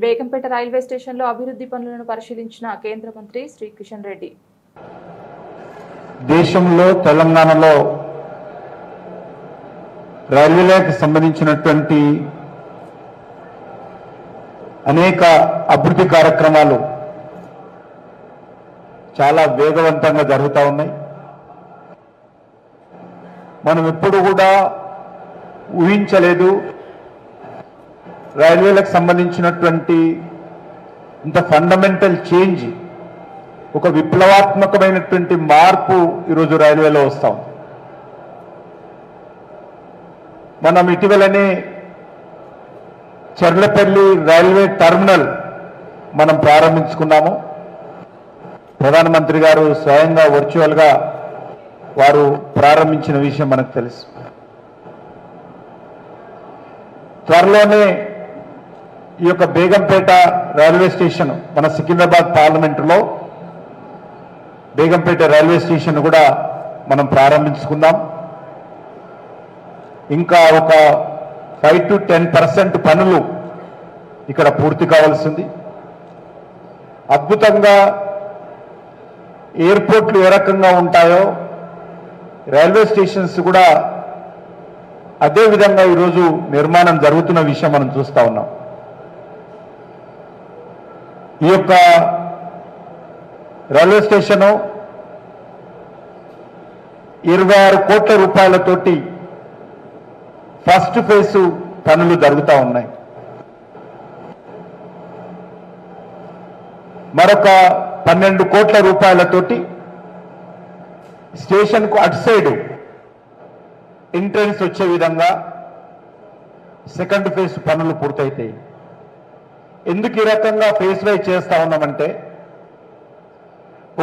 Begumpet railway స్టేషన్లో అభివృద్ధి పనులను పరిశీలించిన కేంద్ర మంత్రి శ్రీ కిషన్ రెడ్డి. దేశంలో తెలంగాణలో రైల్వేలకు సంబంధించినటువంటి అనేక అభివృద్ధి కార్యక్రమాలు చాలా వేగవంతంగా జరుగుతూ ఉన్నాయి. మనం ఎప్పుడు కూడా ఊహించలేదు రైల్వేలకు సంబంధించినటువంటి ఇంత ఫండమెంటల్ చేంజ్, ఒక విప్లవాత్మకమైనటువంటి మార్పు ఈరోజు రైల్వేలో వస్తాం. మనం ఇటీవలనే చెర్లపల్లి రైల్వే టర్మినల్ మనం ప్రారంభించుకున్నాము. ప్రధానమంత్రి గారు స్వయంగా వర్చువల్గా వారు ప్రారంభించిన విషయం మనకు తెలుసు. త్వరలోనే ఈ యొక్క బేగంపేట రైల్వే స్టేషన్, మన సికింద్రాబాద్ పార్లమెంటులో బేగంపేట రైల్వే స్టేషన్ కూడా మనం ప్రారంభించుకుందాం. ఇంకా ఒక 5 to 10% పనులు ఇక్కడ పూర్తి కావాల్సింది. అద్భుతంగా ఎయిర్పోర్ట్లు ఏ రకంగా ఉంటాయో రైల్వే స్టేషన్స్ కూడా అదే విధంగా ఈరోజు నిర్మాణం జరుగుతున్న విషయం మనం చూస్తా ఉన్నాం. ఈ యొక్క రైల్వే స్టేషను 26 కోట్ల రూపాయలతోటి ఫస్ట్ ఫేజ్ పనులు జరుగుతూ ఉన్నాయి. మరొక 12 కోట్ల రూపాయలతోటి స్టేషన్కు అటు సైడ్ ఎంట్రన్స్ వచ్చే విధంగా సెకండ్ ఫేజ్ పనులు పూర్తయితాయి. ఎందుకు ఈ రకంగా ఫేజ్ వైజ్ చేస్తా ఉన్నామంటే,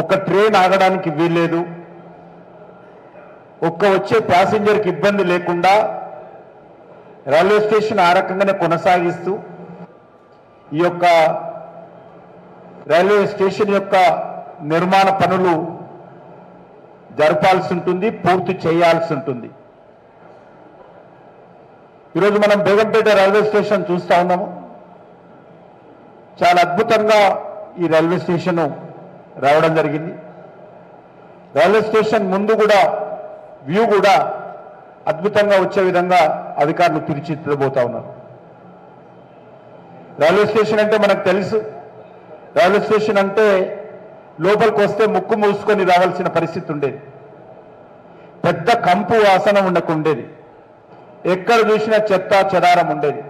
ఒక ట్రైన్ ఆగడానికి వీల్లేదు, ఒక్క వచ్చే ప్యాసింజర్కి ఇబ్బంది లేకుండా రైల్వే స్టేషన్ ఆ రకంగానే కొనసాగిస్తూ ఈ యొక్క రైల్వే స్టేషన్ యొక్క నిర్మాణ పనులు జరపాల్సి ఉంటుంది, పూర్తి చేయాల్సి ఉంటుంది. ఈరోజు మనం బేగంపేట రైల్వే స్టేషన్ చూస్తా ఉన్నాము. చాలా అద్భుతంగా ఈ రైల్వే స్టేషన్ రావడం జరిగింది. రైల్వే స్టేషన్ ముందు కూడా వ్యూ కూడా అద్భుతంగా వచ్చే విధంగా అధికారులు తీర్చిదిద్దబోతా ఉన్నారు. రైల్వే స్టేషన్ అంటే మనకు తెలుసు, రైల్వే స్టేషన్ అంటే లోపలికి వస్తే ముక్కు మూసుకొని రావాల్సిన పరిస్థితి ఉండేది. పెద్ద కంపు వాసన ఉండకుండేది. ఎక్కడ చూసినా చెత్త చెదారం ఉండేది.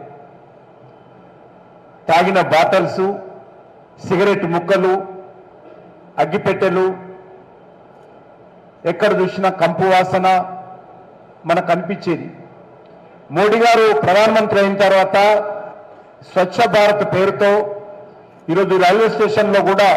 తాగిన బాటల్స్, సిగరెట్ ముక్కలు, అగ్గిపెట్టెలు, ఎక్కడ చూసినా కంపు వాసన మనకు అనిపించేది. మోడీ గారు ప్రధానమంత్రి అయిన తర్వాత స్వచ్ఛ భారత్ పేరుతో ఈరోజు రైల్వే స్టేషన్లో కూడా